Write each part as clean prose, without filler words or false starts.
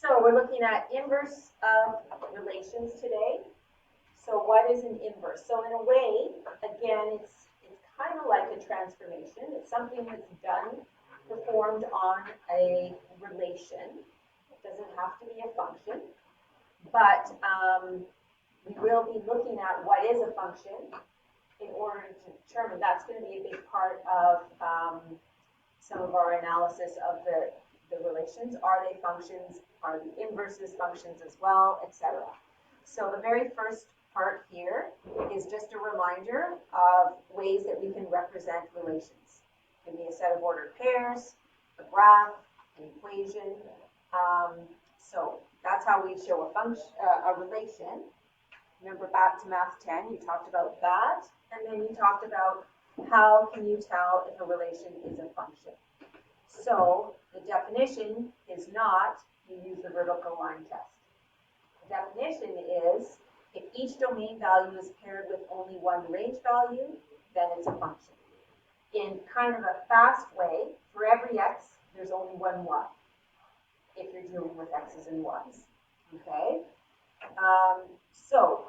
So we're looking at inverse of relations today. So what is an inverse? So in a way, again, it's kind of like a transformation. It's something that's done, performed on a relation. It doesn't have to be a function, but we will be looking at what is a function in order to determine. That's going to be a big part of some of our analysis of the relations. Are they functions? Are the inverses functions as well, etc. So the very first part here is just a reminder of ways that we can represent relations. It can be a set of ordered pairs, a graph, an equation. So that's how we show a function, a relation. Remember back to Math 10, you talked about that, and then you talked about how can you tell if a relation is a function. So the definition is not, you use the vertical line test. The definition is, if each domain value is paired with only one range value, then it's a function. In kind of a fast way, for every x, there's only one y, if you're dealing with x's and y's. Okay? So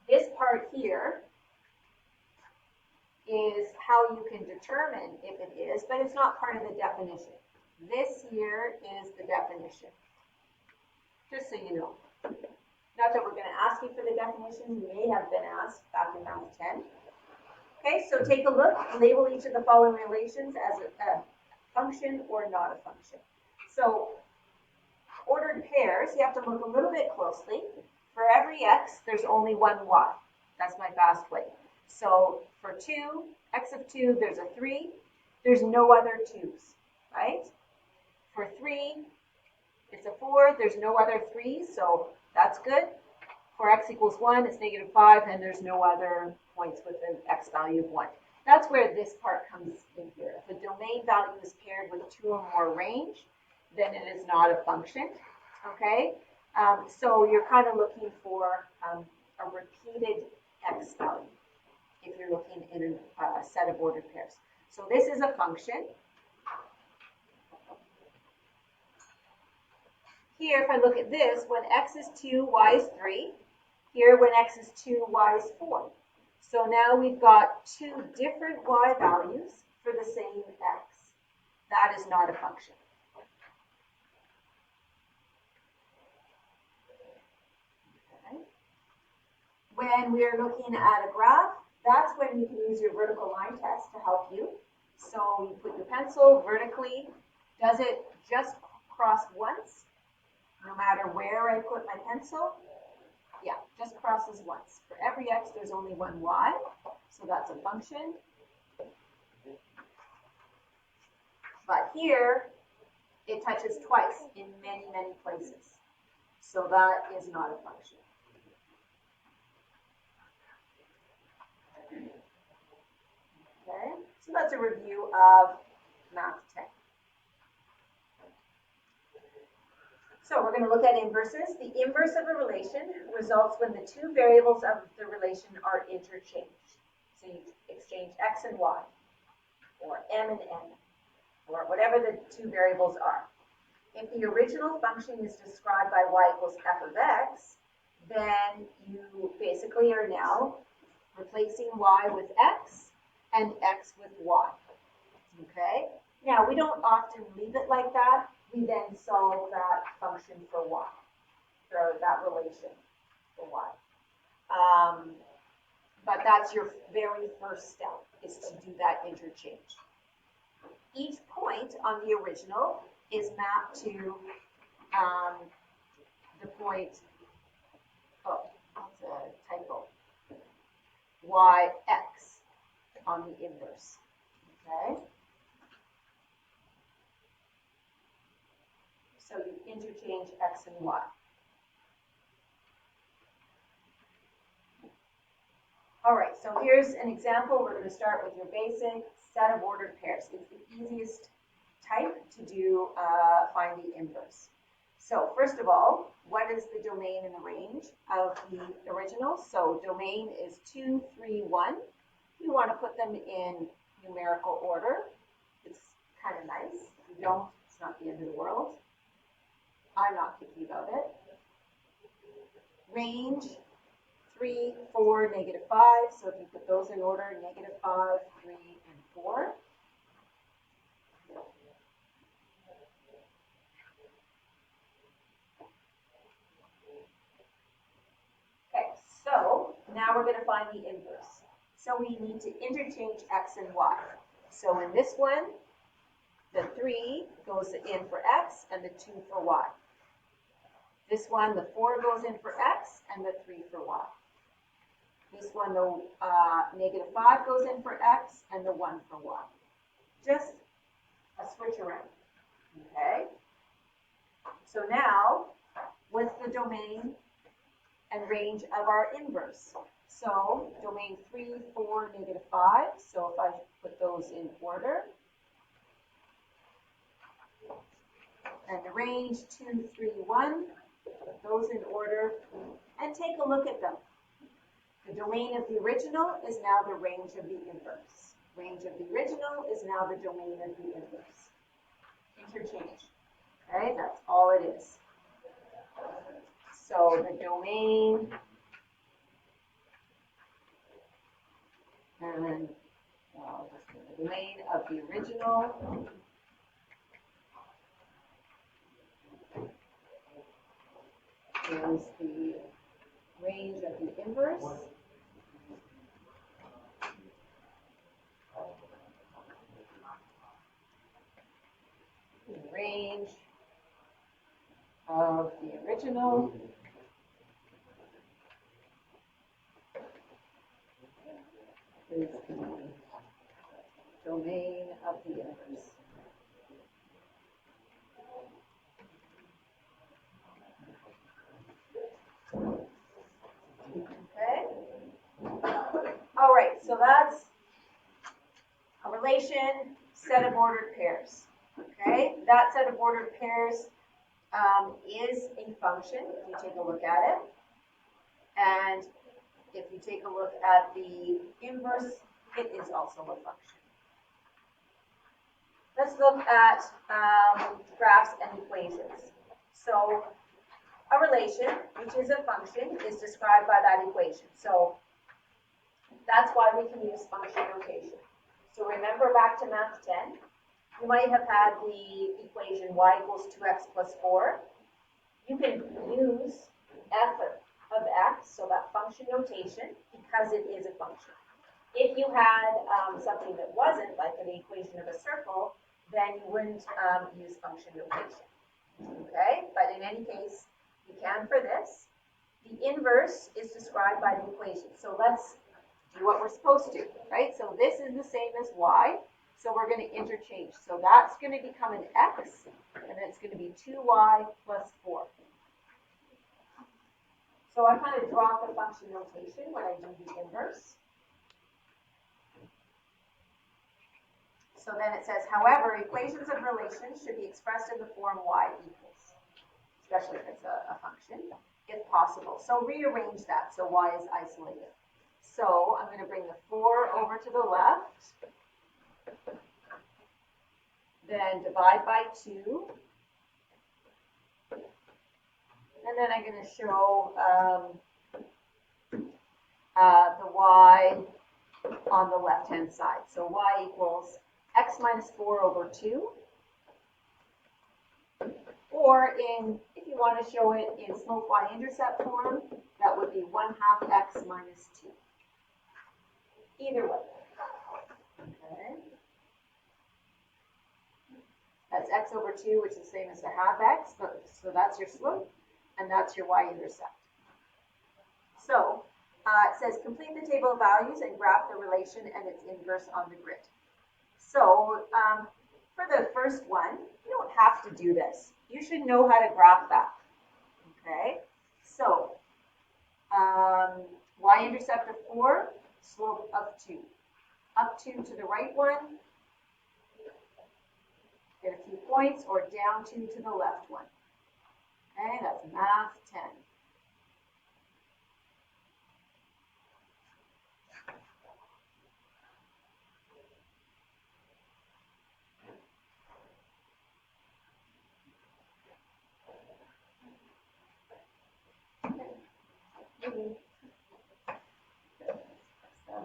this part here is how you can determine if it is, but it's not part of the definition. This here is the definition, just so you know. Not that we're going to ask you for the definition, you may have been asked back in Math 10. Okay, so take a look, label each of the following relations as a function or not a function. So ordered pairs, you have to look a little bit closely. For every x, there's only one y. That's my fast way. So for 2, x of 2, there's a 3. There's no other 2's, right? For 3, it's a 4. There's no other 3's, so that's good. For x equals 1, it's -5, and there's no other points with an x value of 1. That's where this part comes in here. If a domain value is paired with 2 or more range, then it is not a function, okay? So you're kind of looking for a repeated x value if you're looking in a set of ordered pairs. So this is a function. Here, if I look at this, when x is 2, y is 3. Here, when x is 2, y is 4. So now we've got 2 different y values for the same x. That is not a function. Okay. When we're looking at a graph, that's when you can use your vertical line test to help you. So you put your pencil vertically. Does it just cross once? No matter where I put my pencil? Yeah, just crosses once. For every x, there's only one y, so that's a function. But here, it touches twice in many, many places. So that is not a function. Okay, so that's a review of Math 10. So we're going to look at inverses. The inverse of a relation results when the two variables of the relation are interchanged. So you exchange x and y, or m and n, or whatever the two variables are. If the original function is described by y equals f of x, then you basically are now replacing y with x and x with y. Okay? Now, we don't often leave it like that. We then solve that function for y, or that relation for y. But that's your very first step, is to do that interchange. Each point on the original is mapped to the point, oh, that's a typo, yx on the inverse, okay? So you interchange x and y. All right, so here's an example. We're going to start with your basic set of ordered pairs. It's the easiest type to do, find the inverse. So first of all, what is the domain and the range of the original? So domain is 2, 3, 1. You want to put them in numerical order. It's kind of nice. If you don't, it's not the end of the world. I'm I'm not picky about it. Range 3, 4, -5. So if you put those in order, -5, 3, and 4. Okay, so now we're going to find the inverse. So we need to interchange x and y. So in this one, the 3 goes in for x and the 2 for y. This one, the 4 goes in for x and the 3 for y. This one, the -5 goes in for x and the 1 for y. Just a switch around, okay? So now, what's the domain and range of our inverse? So domain 3, 4, -5. So if I put those in order, and the range 2, 3, 1, put those in order, and take a look at them. The domain of the original is now the range of the inverse. Range of the original is now the domain of the inverse. Interchange. Okay, that's all it is. So the domain and the domain of the original is the range of the inverse. The range of the original is the domain of the inverse. Okay. All right, so that's a relation, set of ordered pairs. Okay, that set of ordered pairs is a function, if you take a look at it. And if you take a look at the inverse, it is also a function. Let's look at graphs and equations. So a relation, which is a function, is described by that equation. So that's why we can use function notation. So remember back to Math 10, you might have had the equation y equals 2x plus 4. You can use f of x, so that function notation, because it is a function. If you had something that wasn't, like an equation of a circle, then you wouldn't use function notation. Okay, but in any case, you can for this. The inverse is described by the equation. So let's do what we're supposed to, right? So this is the same as y, so we're going to interchange. So that's going to become an x, and it's going to be 2y plus 4. So I kind of drop the function notation when I do the inverse. So then it says, however, equations of relations should be expressed in the form y equals, especially if it's a function, if possible. So rearrange that so y is isolated. So I'm going to bring the 4 over to the left, then divide by 2, and then I'm going to show the y on the left-hand side. So y equals x minus 4 over 2, or if you want to show it in slope y-intercept form, that would be 1/2 x minus 2. Either way. Okay. That's x over 2, which is the same as a half x, so that's your slope, and that's your y-intercept. So it says complete the table of values and graph the relation and its inverse on the grid. So for the first one, you don't have to do this. You should know how to graph that. Okay, so y-intercept of 4, slope of 2. Up 2 to the right one, get a few points, or down 2 to the left one. Okay, that's Math 10. Stand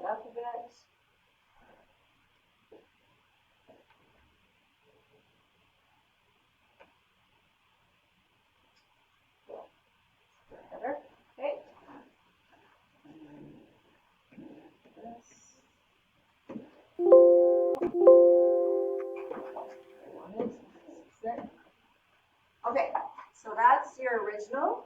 up a bit. Better. Okay. Okay, so that's your original.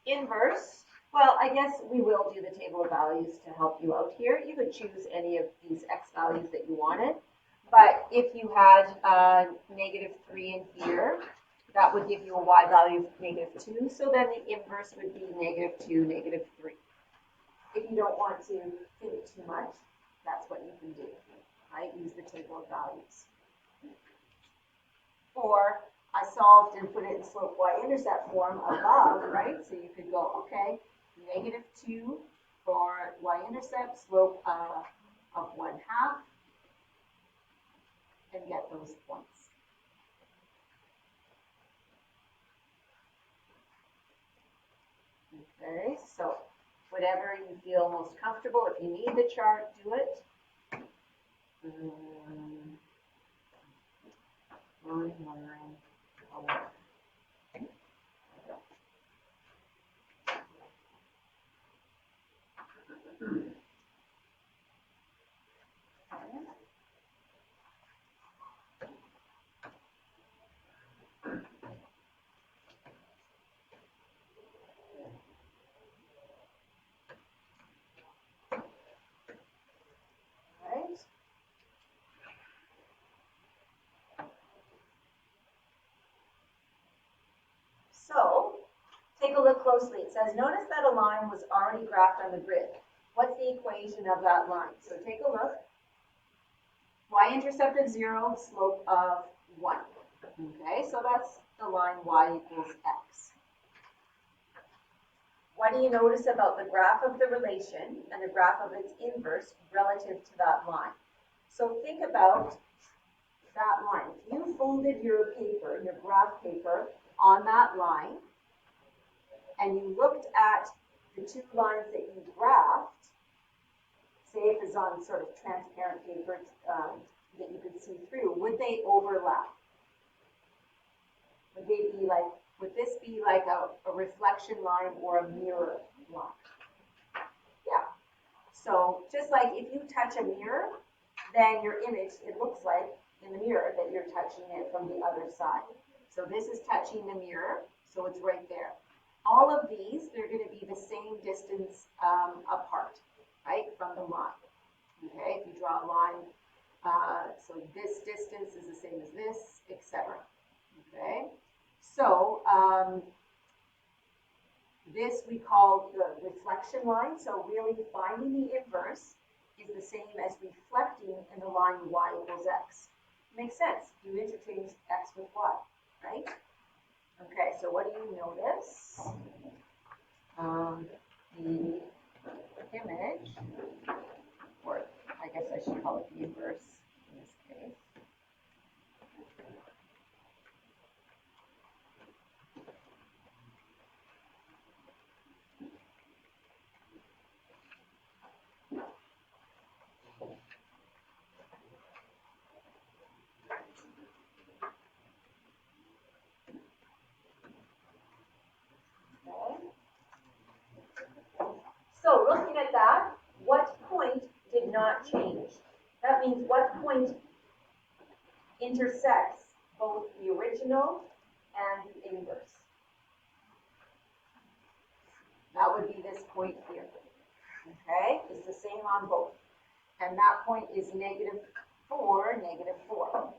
Inverse. Well, I guess we will do the table of values to help you out here. You could choose any of these x values that you wanted. But if you had -3 in here, that would give you a y value of -2. So then the inverse would be -2, -3. If you don't want to think too much, that's what you can do, right? Use the table of values. Or I solved and put it in slope y-intercept form above, right? So you could go, okay, -2 for y-intercept, slope of 1/2, and get those points. Okay, so whatever you feel most comfortable. If you need the chart, do it. Line. So, take a look closely. It says, notice that a line was already graphed on the grid. What's the equation of that line? So take a look. Y-intercept of 0, slope of 1. Okay, so that's the line y equals x. What do you notice about the graph of the relation and the graph of its inverse relative to that line? So think about that line. If you folded your paper, your graph paper, on that line, and you looked at the two lines that you graphed, say if it's on sort of transparent paper that you could see through, would they overlap? Would they be like, would this be like a reflection line or a mirror line? Yeah. So just like if you touch a mirror, then your image, it looks like in the mirror that you're touching it from the other side. So this is touching the mirror, so it's right there. All of these, they're going to be the same distance apart, right, from the line. Okay, if you draw a line, so this distance is the same as this, etc. Okay, so this we call the reflection line. So really finding the inverse is the same as reflecting in the line y equals x. Makes sense. You interchange x with y, right? Okay, so what do you notice? The image, or I guess I should call it the inverse in this case. So looking at that, what point did not change? That means what point intersects both the original and the inverse? That would be this point here. Okay, it's the same on both. And that point is -4, -4.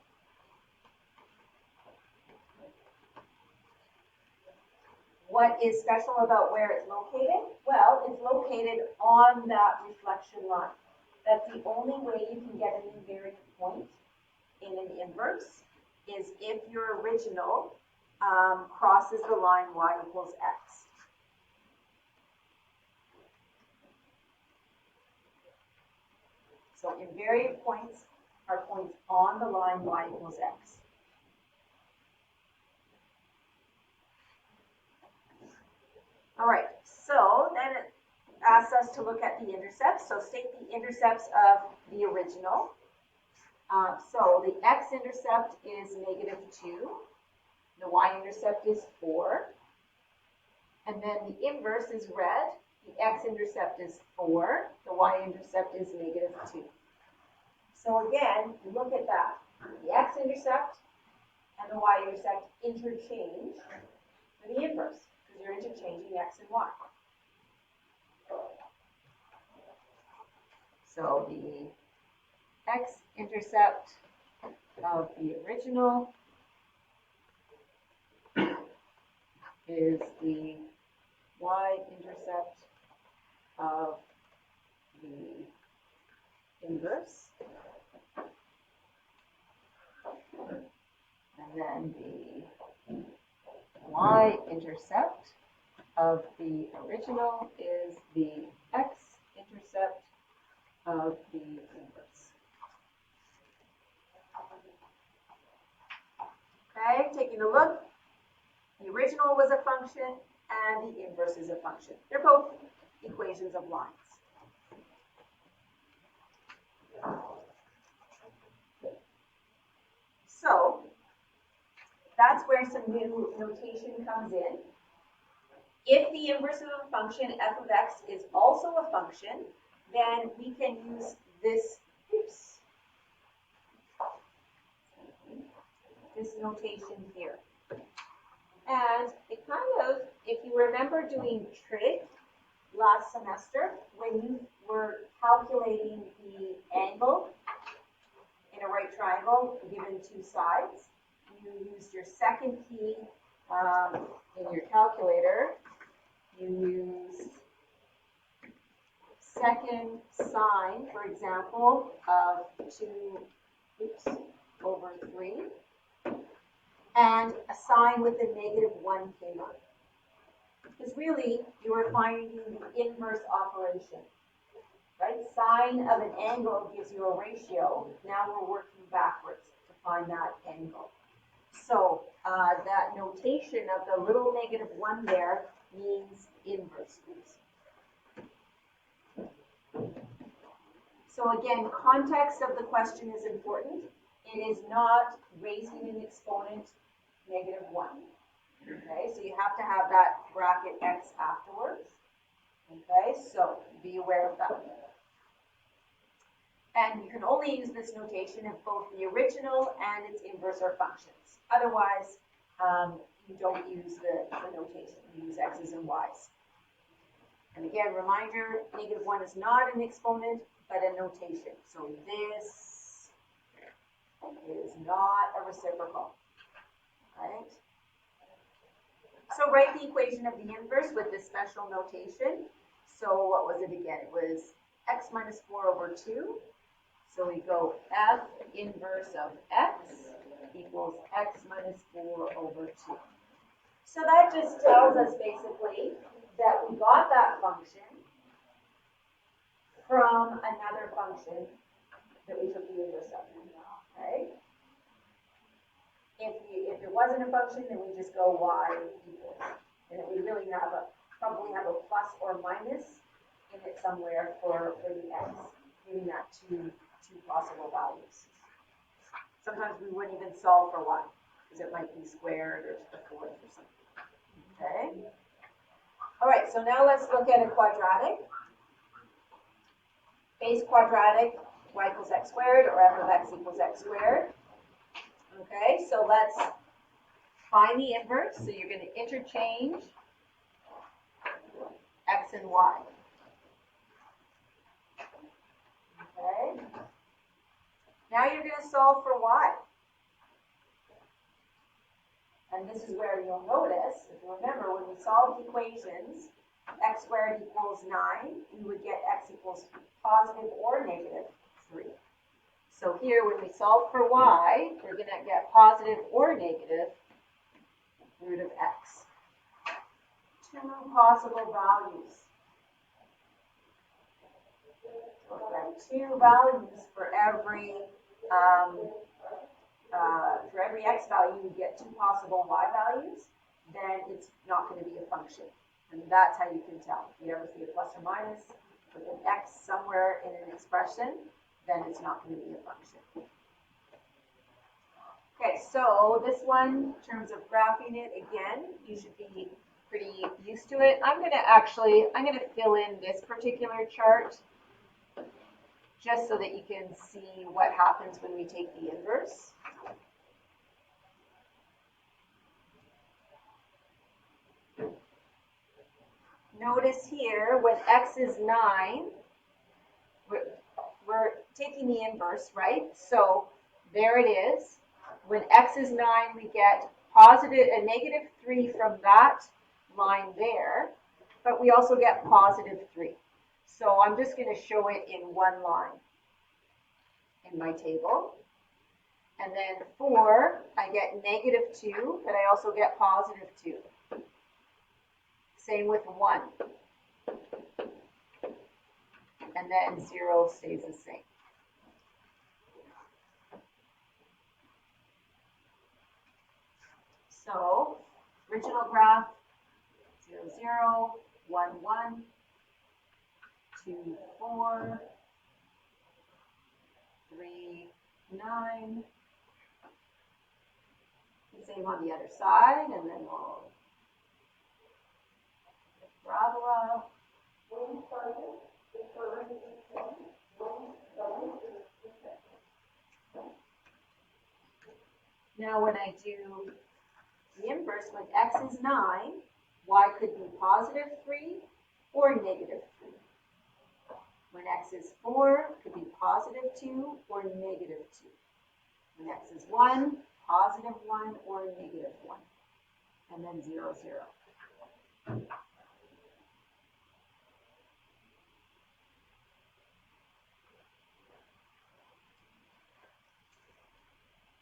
What is special about where it's located? Well, it's located on that reflection line. That's the only way you can get an invariant point in an inverse is if your original crosses the line y equals x. So invariant points are points on the line y equals x. All right, so then it asks us to look at the intercepts. So state the intercepts of the original. So the x-intercept is -2. The y-intercept is 4. And then the inverse is red. The x-intercept is 4. The y-intercept is -2. So again, look at that. The x-intercept and the y-intercept interchange for the inverse, because you're interchanging x and y. So the x-intercept of the original is the y-intercept of the inverse. And then the y-intercept of the original is the x-intercept of the inverse. Okay, taking a look. The original was a function and the inverse is a function. They're both equations of lines. So that's where some new notation comes in. If the inverse of a function f of x is also a function, then we can use this notation here. And it kind of, if you remember doing trig last semester, when you were calculating the angle in a right triangle given two sides, you used your second key in your calculator. You use second sine, for example, of 2 over 3. And a sign with a -1 came up. Because really, you were finding the inverse operation, right? Sine of an angle gives you a ratio. Now we're working backwards to find that angle. So that notation of the little -1 there means inverse. So again, context of the question is important. It is not raising an exponent -1. Okay, so you have to have that bracket x afterwards. Okay, so be aware of that. And you can only use this notation if both the original and its inverse are functions. Otherwise, you don't use the notation. You use x's and y's. And again, reminder, -1 is not an exponent, but a notation. So this is not a reciprocal. Right? So write the equation of the inverse with this special notation. So what was it again? It was x minus 4 over 2. So we go f inverse of x equals x minus 4 over 2. So that just tells us basically that we got that function from another function that we took the inverse of. Okay? If it wasn't a function, then we just go y equals. And then we really probably have a plus or minus in it somewhere for the x, giving that two possible values. Sometimes we wouldn't even solve for y, because it might be squared or to the fourth or something. Okay? All right, so now let's look at a quadratic. Base quadratic, y equals x squared, or f of x equals x squared. Okay, so let's find the inverse. So you're going to interchange x and y. Okay. Now you're going to solve for y. And this is where you'll notice, if you remember, when we solved equations, x squared equals 9, we would get x equals positive or negative 3. So here, when we solve for y, we're going to get positive or negative root of x. Two possible values. So if we have two values for every x value, we get two possible y values, then it's not going to be a function. And that's how you can tell. If you ever see a plus or minus with an x somewhere in an expression, then it's not going to be a function. Okay, so this one, in terms of graphing it, again, you should be pretty used to it. I'm going to fill in this particular chart just so that you can see what happens when we take the inverse. Notice here, when x is 9, we're taking the inverse, right? So there it is. When x is 9, we get a negative 3 from that line there, but we also get positive 3. So I'm just going to show it in one line in my table. And then 4, I get negative 2, but I also get positive 2. Same with 1. And then 0 stays the same. So, original graph, 0, 0, 1, 1, 2, 4, 3, 9. Same on the other side, and then we'll parabola. Now when I do the inverse, when x is 9, y could be positive 3 or negative 3. When x is 4, it could be positive 2 or negative 2. When x is 1, positive 1 or negative 1. And then 0, 0.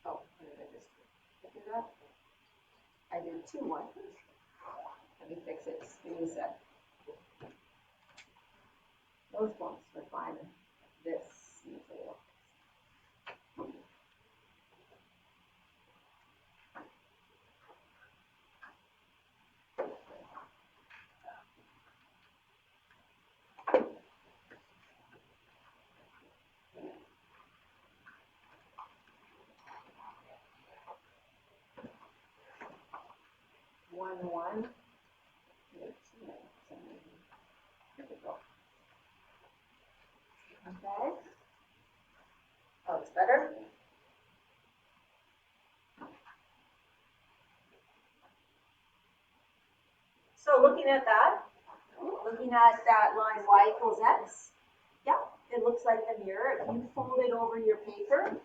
Oh, what did I just pick it up? I did 2, 1. Let me fix it. Give me a sec. Those bumps were fine. This needs a little. One. Here we go. Okay. Oh, it's better. So looking at that line y equals x, yeah, it looks like a mirror. If you folded over your paper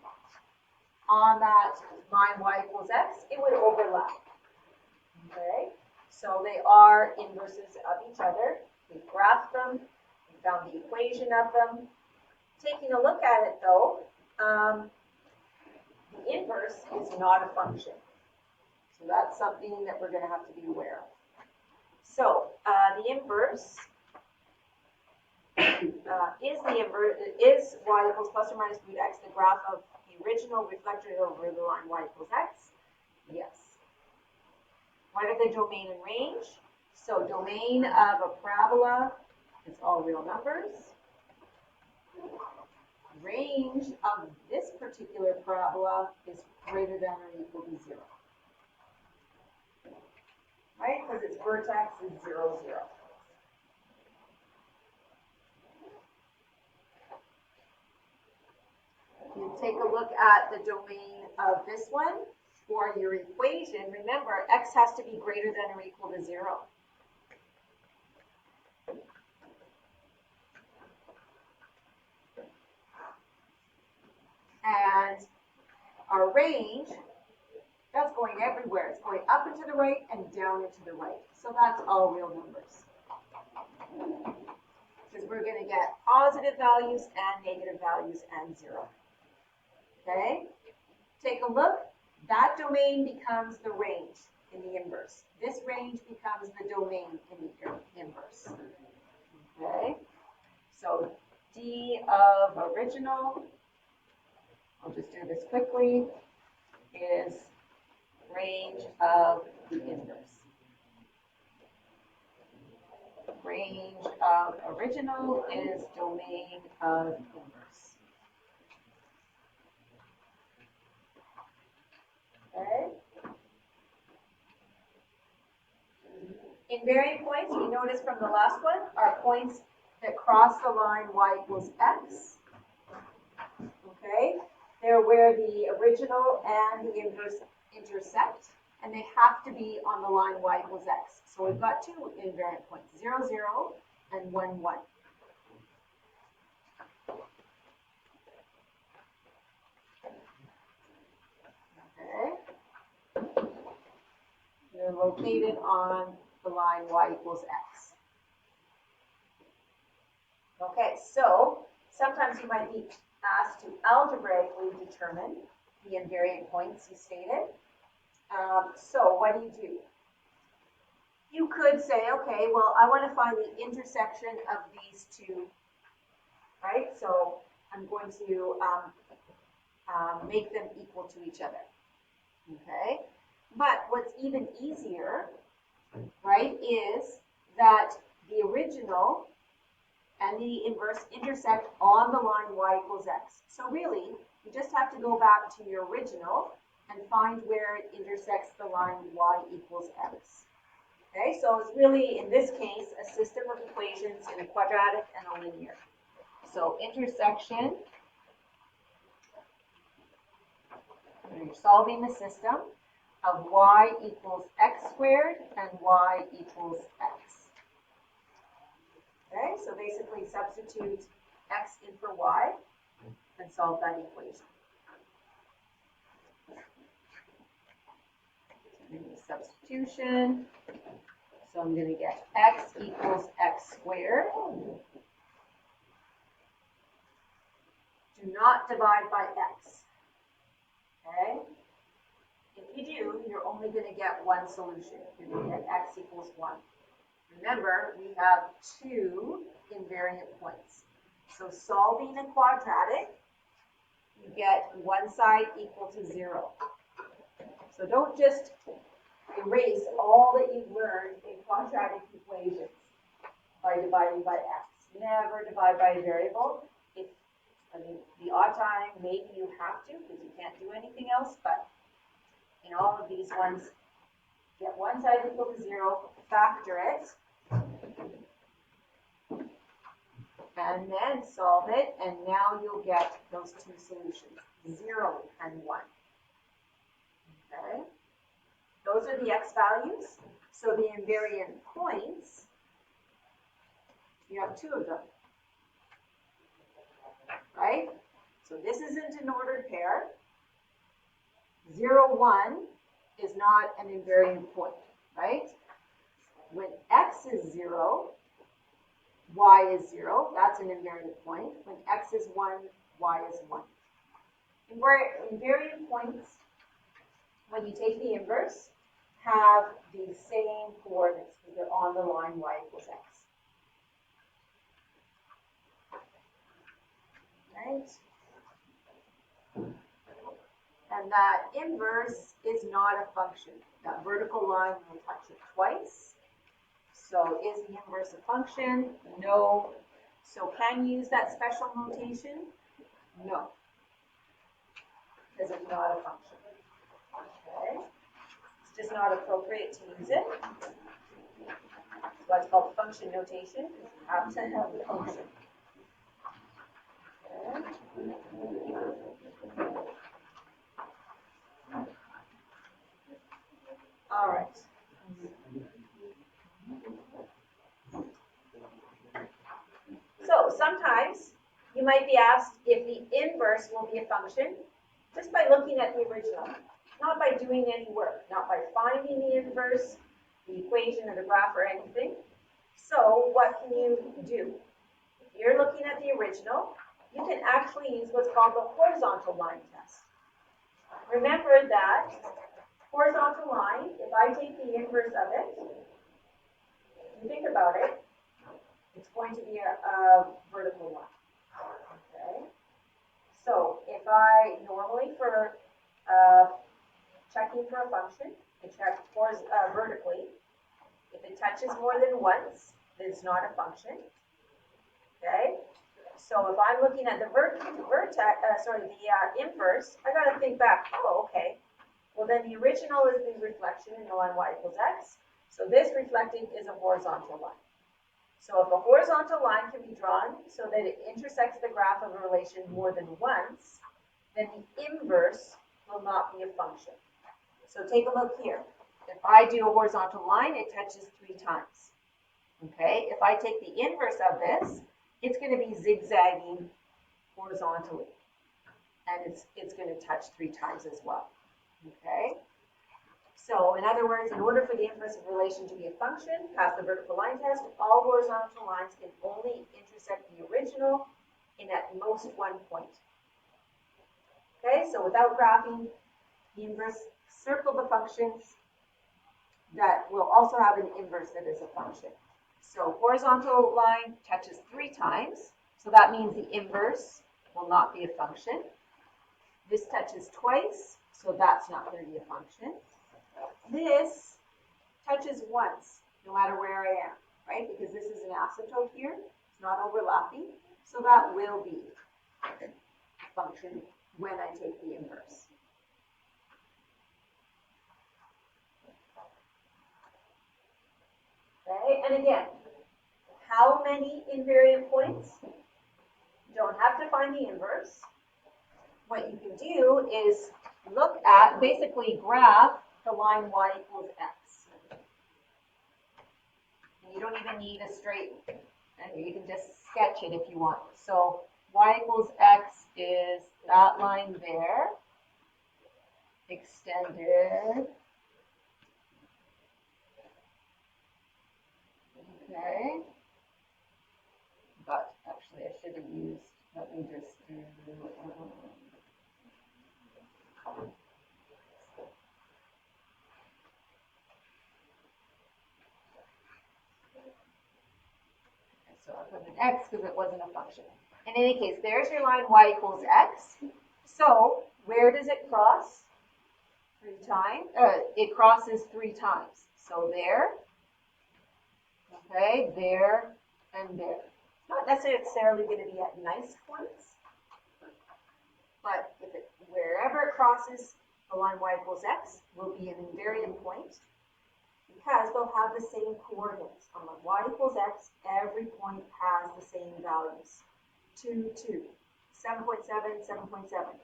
on that line y equals x, it would overlap. Okay, so they are inverses of each other. We graphed them, we found the equation of them. Taking a look at it though, the inverse is not a function. So that's something that we're going to have to be aware of. So the inverse is y equals plus or minus root x, the graph of the original reflected over the line y equals x? Yes. What are the domain and range? So domain of a parabola is all real numbers. Range of this particular parabola is greater than or equal to 0. Right? Because its vertex is 0, 0. You take a look at the domain of this one for your equation. Remember, x has to be greater than or equal to 0. And our range, that's going everywhere. It's going up and to the right and down and to the right. So that's all real numbers. Because we're going to get positive values and negative values and 0. Okay? Take a look. That domain becomes the range in the inverse. This range becomes the domain in the inverse. Okay? So D of original, I'll just do this quickly, is range of the inverse. range of original is domain of inverse. Okay. Invariant points, we noticed from the last one, are points that cross the line y equals x. Okay. They're where the original and the inverse intersect, and they have to be on the line y equals x. So we've got two invariant points, 0, 0, and 1, 1. Okay. They're located on the line y equals x. Okay, so sometimes you might be asked to algebraically determine the invariant points you stated. So what do? You could say, okay, well, I want to find the intersection of these two, right? So I'm going to make them equal to each other, okay? But what's even easier, right, is that the original and the inverse intersect on the line y equals x. So really, you just have to go back to your original and find where it intersects the line y equals x. Okay, so it's really, in this case, a system of equations in a quadratic and a linear. So intersection, you're solving the system of y equals x squared and y equals x. Okay, so basically substitute x in for y and solve that equation. Substitution. So I'm going to get x equals x squared. Do not divide by x. Okay? If you do, you're only going to get one solution. You're going to get x equals 1. Remember, we have two invariant points. So solving a quadratic, you get one side equal to 0. So don't just erase all that you've learned in quadratic equations by dividing by x. Never divide by a variable. The odd time, maybe you have to because you can't do anything else, but in all of these ones, get one side equal to 0, factor it, and then solve it, and now you'll get those two solutions, 0 and 1. Okay? Those are the x values. So the invariant points, you have two of them. Right? So this isn't an ordered pair. 0, 1 is not an invariant point, right? When x is 0, y is 0, that's an invariant point. When x is 1, y is 1. Invariant points, when you take the inverse, have the same coordinates because they're on the line y equals x. Right? And that inverse is not a function. That vertical line will touch it twice. So is the inverse a function? No. So can you use that special notation? No. Because it's not a function. Okay. It's just not appropriate to use it. That's why it's called function notation, because you have to have the function. Okay. All right. So sometimes you might be asked if the inverse will be a function just by looking at the original, not by doing any work, not by finding the inverse, the equation or the graph or anything. So what can you do? If you're looking at the original, you can actually use what's called the horizontal line test. Remember that horizontal line, if I take the inverse of it, you think about it, it's going to be a vertical line. Okay? So if I normally for checking for a function, I check vertically. If it touches more than once, it's not a function. Okay, so if I'm looking at the inverse, I got to think back. Oh, okay. Well, then the original is the reflection in the line y equals x. So this reflected is a horizontal line. So if a horizontal line can be drawn so that it intersects the graph of a relation more than once, then the inverse will not be a function. So take a look here. If I do a horizontal line, it touches 3 times. Okay, if I take the inverse of this, it's going to be zigzagging horizontally. And it's going to touch 3 times as well. Okay, so in other words, in order for the inverse of relation to be a function, pass the vertical line test, all horizontal lines can only intersect the original in at most one point. Okay, so without graphing the inverse, circle the functions that will also have an inverse that is a function. So horizontal line touches 3 times, so that means the inverse will not be a function. This touches twice, so that's not going to be a function. This touches once, no matter where I am, right? Because this is an asymptote here, it's not overlapping, so that will be a function when I take the inverse. Okay, and again, how many invariant points? You don't have to find the inverse. What you can do is look at, basically graph the line y equals x. And you don't even need a straight, and you can just sketch it if you want. So y equals x is that line there, extended. Okay. But actually I should have used, let me just do, so I put an x because it wasn't a function. In any case, there's your line y equals x. So where does it cross? 3 times. It crosses 3 times. So there, okay, there, and there. Not necessarily going to be at nice points, but wherever it crosses the line y equals x will be an invariant point because they'll have the same coordinates. On y equals x, every point has the same values. 2, 2, 7.7, 7.7,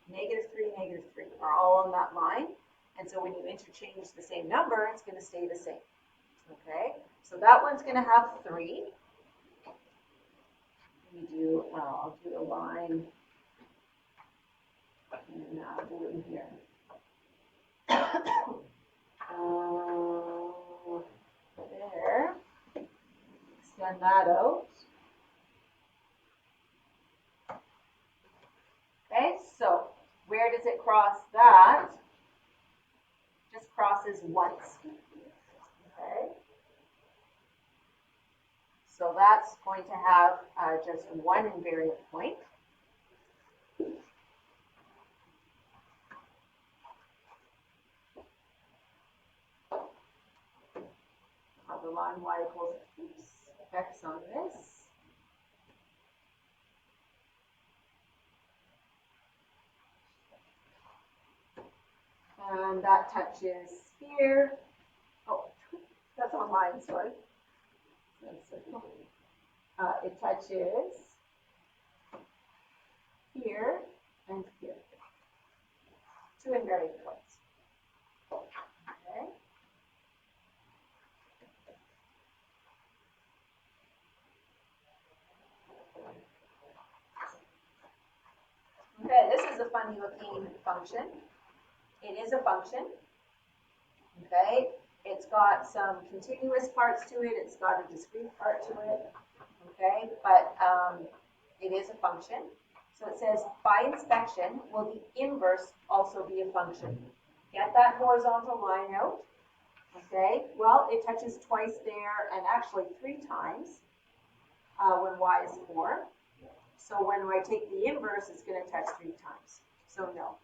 -3, -3 are all on that line. And so when you interchange the same number, it's going to stay the same. Okay, so that one's going to have 3. I'll do a line, and I'll do it in here. There, extend that out. Okay, so where does it cross that? Just crosses once. Okay. So that's going to have just one invariant point. Have the line y equals x on this. And that touches here. Oh, that's on mine, sorry. It touches here and here. 2 invariant points. Okay. Okay, this is a funny looking function. It is a function. Okay. It's got some continuous parts to it. It's got a discrete part to it. Okay, but it is a function. So it says, by inspection, will the inverse also be a function? Get that horizontal line out. Okay, well, it touches twice there and actually 3 times when y is 4. So when I take the inverse, it's going to touch 3 times. So no.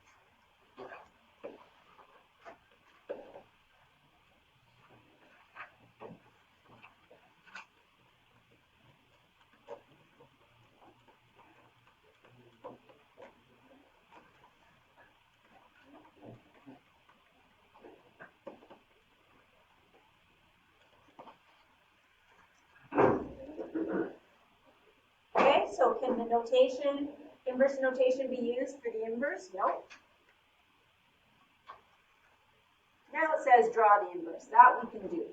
so can the notation, inverse notation be used for the inverse? No. Now it says draw the inverse. That we can do.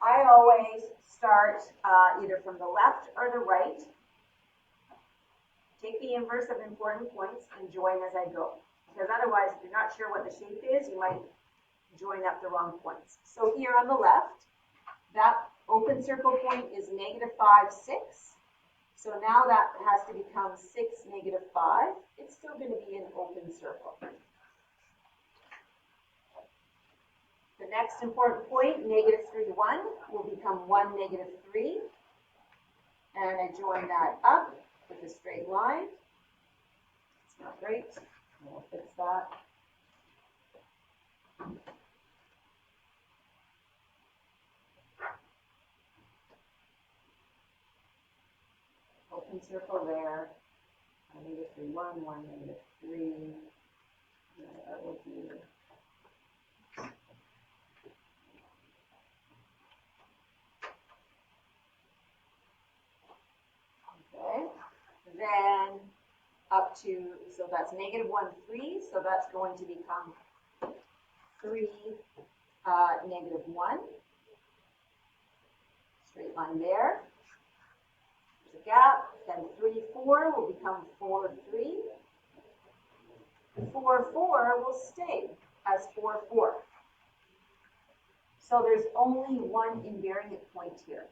I always start either from the left or the right. Take the inverse of important points and join as I go. Because otherwise, if you're not sure what the shape is, you might join up the wrong points. So here on the left, that open circle point is -5, 6. So now that has to become 6, -5. It's still going to be an open circle. The next important point, -3, 1, will become 1, -3. And I join that up with a straight line. It's not great. We'll fix that. Open circle there. -3, 1, 1, -3. I will do. Okay. Then up to, so that's -1, 3. So that's going to become 3, -1. Straight line there. There's a gap. Then 3, 4 will become 4, 3. 4, 4 will stay as 4, 4. So there's only one invariant point here.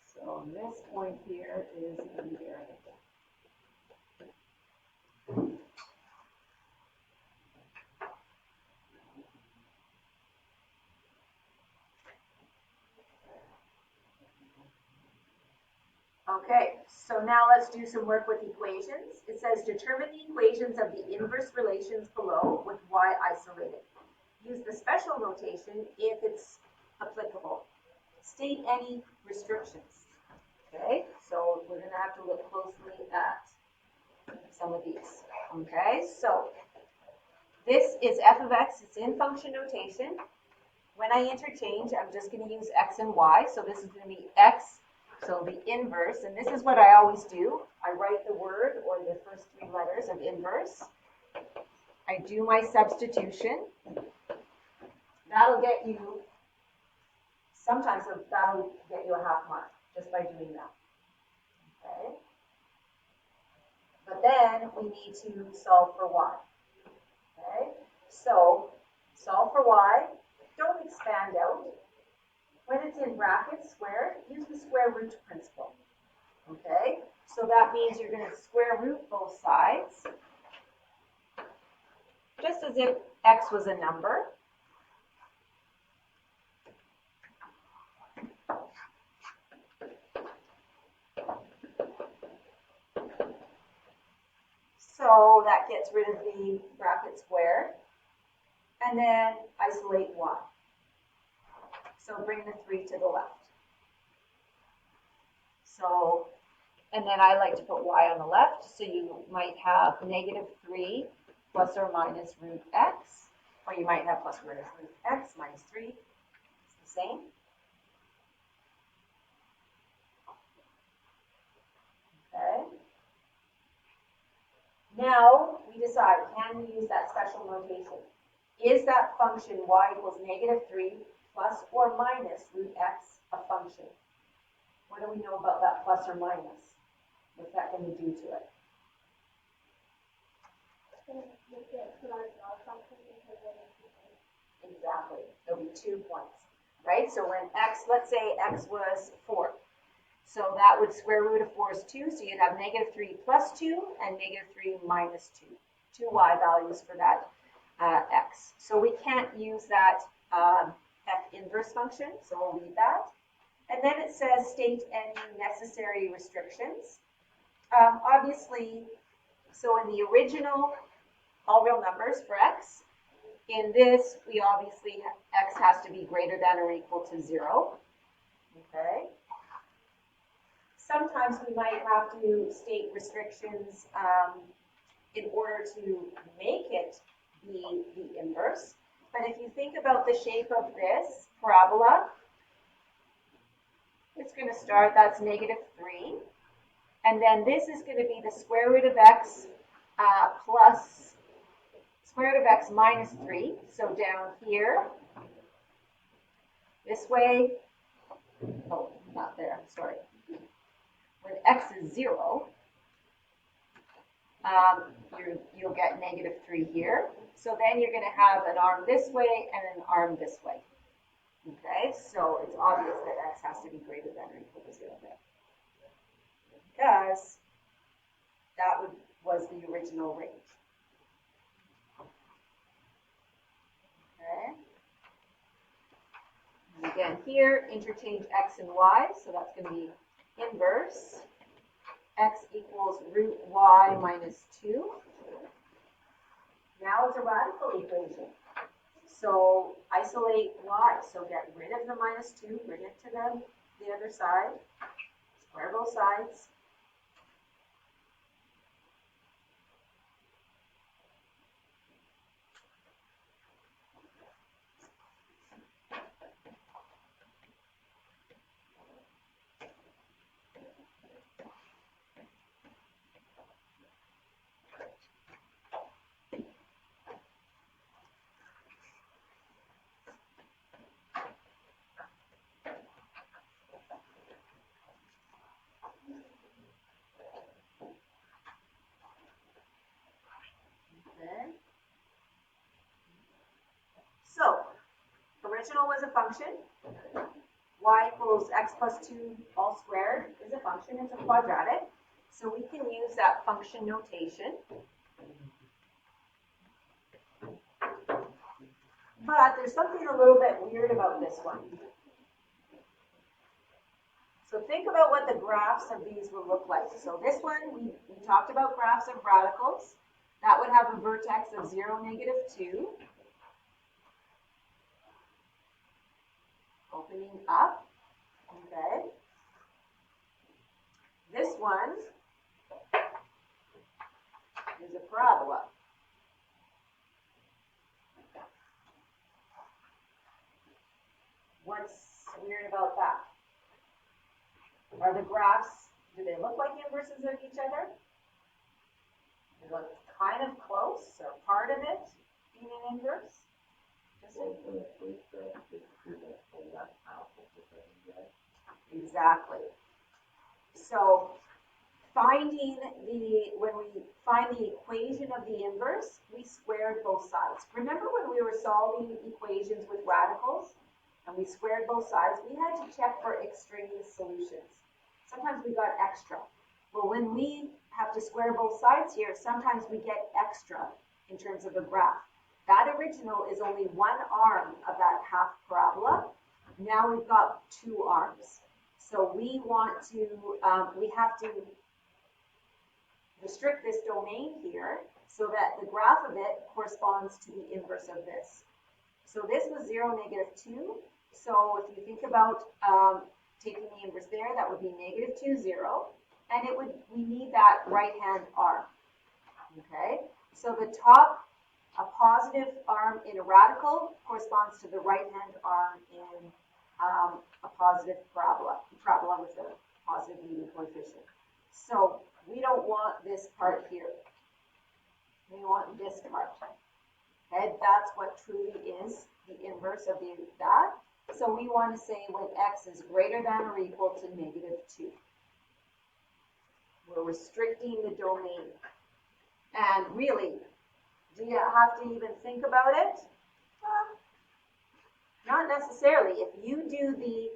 So this point here is invariant. Okay, so now let's do some work with equations. It says determine the equations of the inverse relations below with y isolated. Use the special notation if it's applicable. State any restrictions. Okay, so we're going to have to look closely at some of these. Okay, so this is f of x. It's in function notation. When I interchange, I'm just going to use x and y. So this is going to be x. So the inverse, and this is what I always do. I write the word or the first 3 letters of inverse. I do my substitution. That'll get you, sometimes that'll get you a half mark just by doing that. Okay. But then we need to solve for y. Okay. So solve for y. Don't expand out. When it's in brackets, squared, use the square root principle. Okay, so that means you're going to square root both sides, just as if x was a number. So that gets rid of the bracket square, and then isolate y. So bring the 3 to the left. So, and then I like to put y on the left, so you might have -3 plus or minus root x, or you might have plus or minus root x minus 3. It's the same. Okay. Now we decide, can we use that special notation? Is that function y equals -3 plus or minus root x a function? What do we know about that plus or minus? What's that going to do to it? Exactly. There'll be 2 points, right? So when x, let's say x was 4. So that would square root of 4 is 2. So you'd have -3 plus 2 and -3 minus 2. 2 y values for that x. So we can't use that f inverse function, so we'll leave that. And then it says state any necessary restrictions. Obviously, so in the original, all real numbers for x. In this, we obviously, x has to be greater than or equal to 0. Okay. Sometimes we might have to state restrictions in order to make it be the inverse. But if you think about the shape of this parabola, it's going to start, that's -3. And then this is going to be the square root of x plus square root of x minus 3. So down here, this way, oh, not there, sorry. When x is 0, you'll get -3 here. So then you're going to have an arm this way and an arm this way. Okay, so it's obvious that x has to be greater than or equal to 0 there. Because that was the original range. Okay. And again, here, interchange x and y, so that's going to be inverse. X equals root y minus 2. Now it's a radical equation. So isolate y, so get rid of the minus 2, bring it to the other side, square both sides. So, original was a function. Y equals x plus 2 all squared is a function. It's a quadratic. So we can use that function notation. But there's something a little bit weird about this one. So think about what the graphs of these will look like. So this one, we talked about graphs of radicals. That would have a vertex of 0, -2. Opening up, okay. This one is a parabola. What's weird about that? Are the graphs, do they look like inverses of each other? They look kind of close, or part of it being an inverse? Exactly. So when we find the equation of the inverse, we squared both sides. Remember when we were solving equations with radicals and we squared both sides, we had to check for extraneous solutions. Sometimes we got extra. Well, when we have to square both sides here, sometimes we get extra in terms of a graph. That original is only one arm of that half parabola. Now we've got 2 arms. So we have to restrict this domain here so that the graph of it corresponds to the inverse of this. So this was 0, -2. So if you think about taking the inverse there, that would be -2, 0. And we need that right-hand arm. Okay? So the top, a positive arm in a radical corresponds to the right-hand arm in a positive parabola with a positive leading coefficient. So we don't want this part here. We want this part. Okay, that's what truly is the inverse of that. So we want to say when x is greater than or equal to -2. We're restricting the domain. And really, do you have to even think about it? Not necessarily. If you do the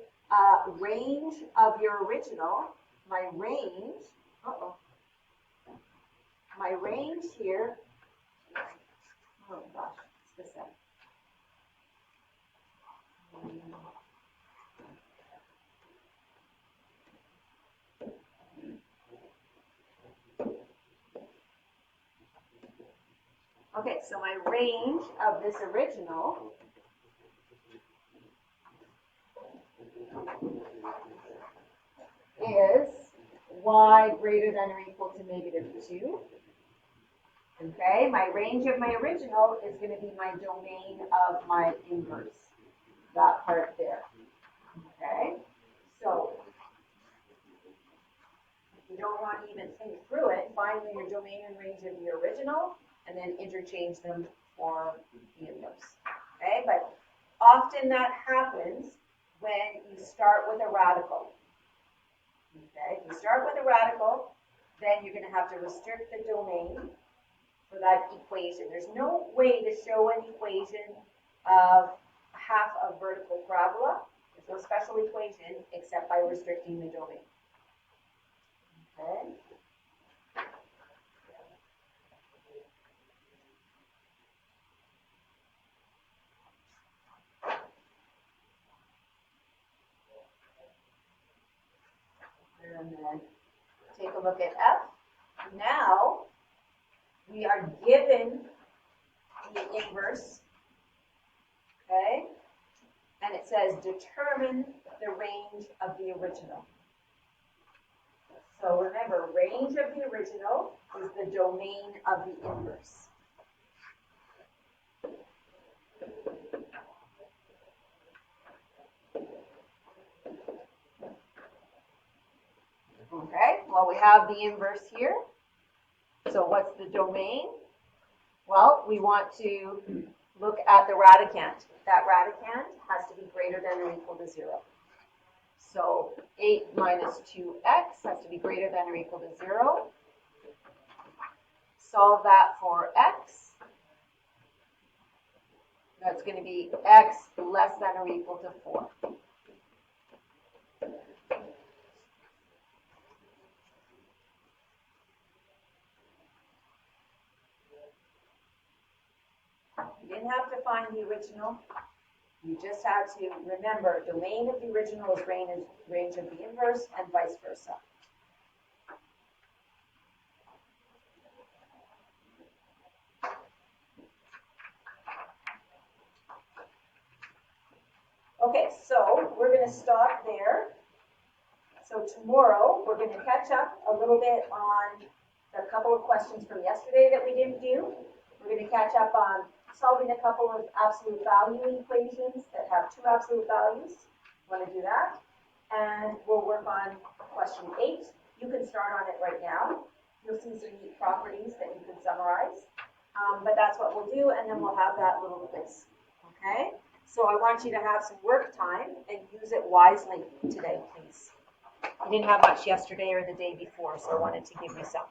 range of your original, my range here, oh gosh, it's this end. Okay, so my range of this original is y greater than or equal to -2 Okay, my range of my original is going to be my domain of my inverse, that part there. Okay, so you don't want to even think through it. Find your domain and range of the original, and then interchange them for the inverse. Okay, but often that happens when you start with a radical. Okay, if you start with a radical, then you're going to have to restrict the domain for that equation. There's no way to show an equation of half a vertical parabola. There's no special equation except by restricting the domain. Okay. And then take a look at F. Now we are given the inverse, okay? And it says determine the range of the original. So remember, range of the original is the domain of the inverse. Okay, well, we have the inverse here. So what's the domain? Well, we want to look at the radicand. That radicand has to be greater than or equal to 0. So 8 minus 2x has to be greater than or equal to 0. Solve that for x. That's going to be x less than or equal to 4. You didn't have to find the original. You just had to remember domain of the original is range of the inverse and vice versa. Okay, so we're going to stop there. So tomorrow we're going to catch up a little bit on a couple of questions from yesterday that we didn't do. We're going to catch up on solving a couple of absolute value equations that have two absolute values. Want to do that? And we'll work on question 8. You can start on it right now. You'll see some neat properties that you can summarize. But that's what we'll do, and then we'll have that little quiz. Okay? So I want you to have some work time and use it wisely today, please. You didn't have much yesterday or the day before, so I wanted to give you some.